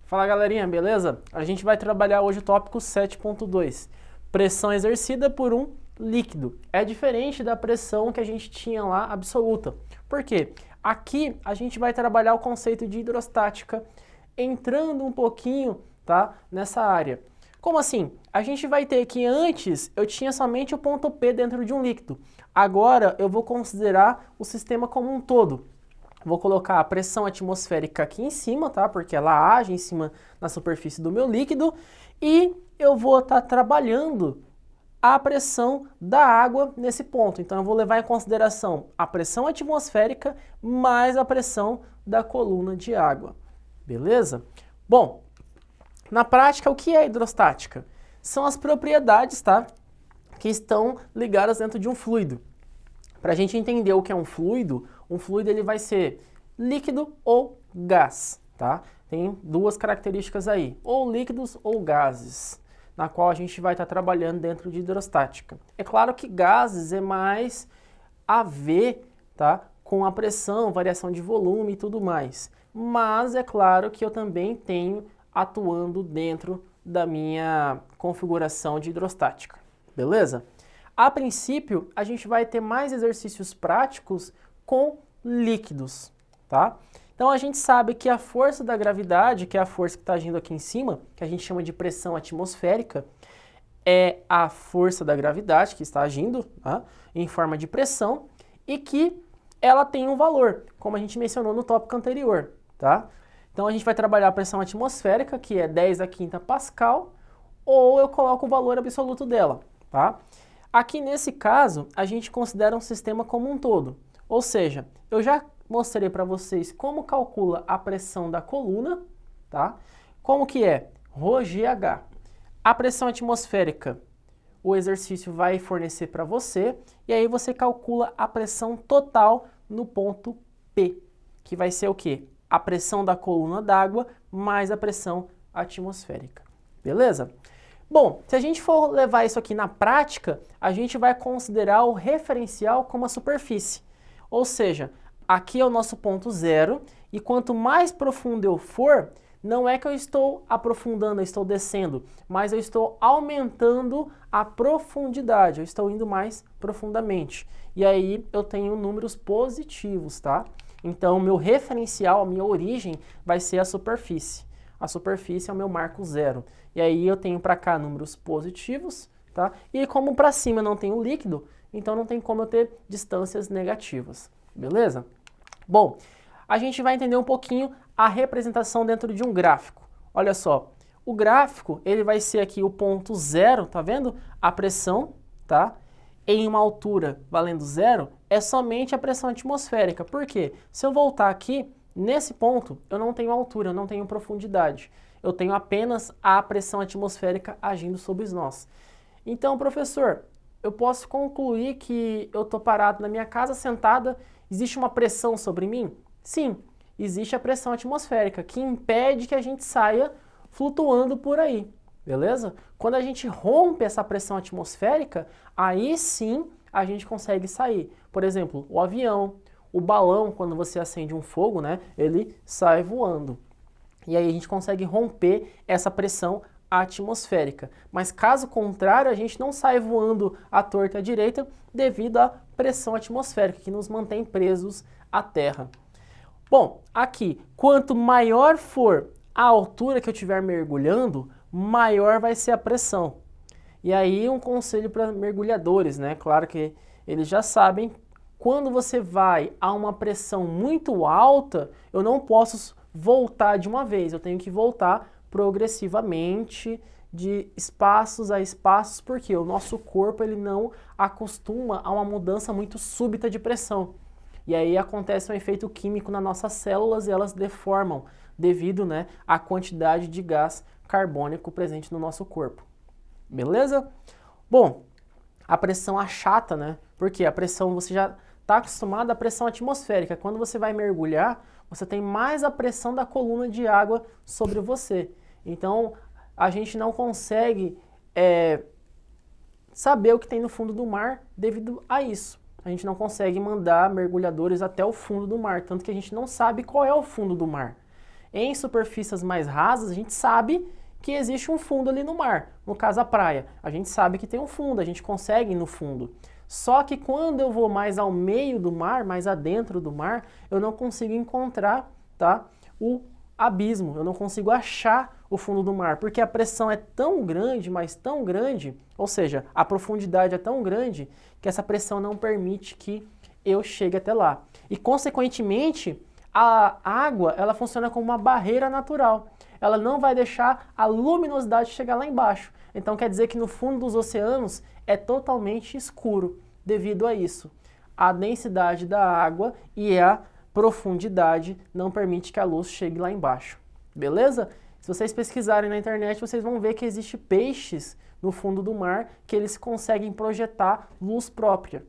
Fala galerinha, beleza? A gente vai trabalhar hoje o tópico 7.2, pressão exercida por um líquido. É diferente da pressão que a gente tinha lá absoluta. Por quê? Aqui a gente vai trabalhar o conceito de hidrostática, entrando um pouquinho, tá, nessa área. Como assim? A gente vai ter que antes eu tinha somente o ponto P dentro de um líquido. Agora eu vou considerar o sistema como um todo. Vou colocar a pressão atmosférica aqui em cima, tá? Porque ela age em cima na superfície do meu líquido. E eu vou estar trabalhando a pressão da água nesse ponto. Então eu vou levar em consideração a pressão atmosférica mais a pressão da coluna de água. Beleza? Bom, na prática, o que é hidrostática? São as propriedades, tá, que estão ligadas dentro de um fluido. Para a gente entender o que é um fluido ele vai ser líquido ou gás, tá? Tem duas características aí, ou líquidos ou gases, na qual a gente vai estar trabalhando dentro de hidrostática. É claro que gases é mais a ver, tá, com a pressão, variação de volume e tudo mais. Mas é claro que eu também tenho atuando dentro da minha configuração de hidrostática, beleza? A princípio, a gente vai ter mais exercícios práticos com líquidos, tá? Então a gente sabe que a força da gravidade, que é a força que está agindo aqui em cima, que a gente chama de pressão atmosférica, é a força da gravidade que está agindo, tá, em forma de pressão e que ela tem um valor, como a gente mencionou no tópico anterior, tá? Então a gente vai trabalhar a pressão atmosférica, que é 10 a quinta pascal, ou eu coloco o valor absoluto dela, tá? Aqui nesse caso, a gente considera um sistema como um todo, ou seja, eu já mostrei para vocês como calcula a pressão da coluna, tá? Como que é? ρGH. A pressão atmosférica, o exercício vai fornecer para você, e aí você calcula a pressão total no ponto P, que vai ser o quê? A pressão da coluna d'água mais a pressão atmosférica, beleza? Bom, se a gente for levar isso aqui na prática, a gente vai considerar o referencial como a superfície. Ou seja, aqui é o nosso ponto zero, e quanto mais profundo eu for, não é que eu estou aprofundando, eu estou descendo, mas eu estou aumentando a profundidade, eu estou indo mais profundamente. E aí eu tenho números positivos, tá? Então, meu referencial, a minha origem, vai ser a superfície. A superfície é o meu marco zero. E aí eu tenho para cá números positivos, tá? E como para cima não tem o líquido, então não tem como eu ter distâncias negativas, beleza? Bom, a gente vai entender um pouquinho a representação dentro de um gráfico. Olha só, o gráfico, ele vai ser aqui o ponto zero, tá vendo? A pressão, tá? Em uma altura valendo zero, é somente a pressão atmosférica. Por quê? Se eu voltar aqui, nesse ponto, eu não tenho altura, eu não tenho profundidade. Eu tenho apenas a pressão atmosférica agindo sobre nós. Então, professor, eu posso concluir que eu estou parado na minha casa, sentada, existe uma pressão sobre mim? Sim, existe a pressão atmosférica, que impede que a gente saia flutuando por aí, beleza? Quando a gente rompe essa pressão atmosférica, aí sim a gente consegue sair. Por exemplo, o avião, o balão, quando você acende um fogo, né, ele sai voando. E aí a gente consegue romper essa pressão atmosférica. Mas caso contrário, a gente não sai voando à torta e à direita devido à pressão atmosférica, que nos mantém presos à Terra. Bom, aqui, quanto maior for a altura que eu estiver mergulhando, maior vai ser a pressão. E aí um conselho para mergulhadores, né? Claro que eles já sabem, quando você vai a uma pressão muito alta, eu não posso voltar de uma vez, eu tenho que voltar progressivamente, de espaços a espaços, porque o nosso corpo ele não acostuma a uma mudança muito súbita de pressão. E aí acontece um efeito químico nas nossas células e elas deformam devido, né, à quantidade de gás carbônico presente no nosso corpo. Beleza? Bom, a pressão achata, né? Porque a pressão você já está acostumado à pressão atmosférica. Quando você vai mergulhar, você tem mais a pressão da coluna de água sobre você. Então, a gente não consegue saber o que tem no fundo do mar devido a isso. A gente não consegue mandar mergulhadores até o fundo do mar, tanto que a gente não sabe qual é o fundo do mar. Em superfícies mais rasas, a gente sabe que existe um fundo ali no mar, no caso a praia. A gente sabe que tem um fundo, a gente consegue ir no fundo. Só que quando eu vou mais ao meio do mar, mais adentro do mar, eu não consigo encontrar, tá, o abismo, eu não consigo achar o fundo do mar, porque a pressão é tão grande, mas tão grande, ou seja, a profundidade é tão grande, que essa pressão não permite que eu chegue até lá. E, consequentemente, a água, ela funciona como uma barreira natural. Ela não vai deixar a luminosidade chegar lá embaixo. Então quer dizer que no fundo dos oceanos é totalmente escuro devido a isso. A densidade da água e a profundidade não permite que a luz chegue lá embaixo. Beleza? Se vocês pesquisarem na internet, vocês vão ver que existe peixes no fundo do mar que eles conseguem projetar luz própria.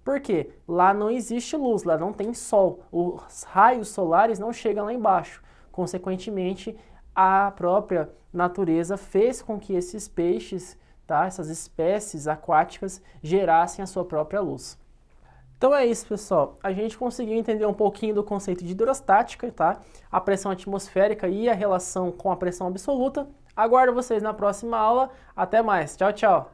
Por quê? Lá não existe luz, lá não tem sol. Os raios solares não chegam lá embaixo. Consequentemente, a própria natureza fez com que esses peixes, tá, essas espécies aquáticas, gerassem a sua própria luz. Então é isso, pessoal. A gente conseguiu entender um pouquinho do conceito de hidrostática, tá? A pressão atmosférica e a relação com a pressão absoluta. Aguardo vocês na próxima aula. Até mais. Tchau, tchau.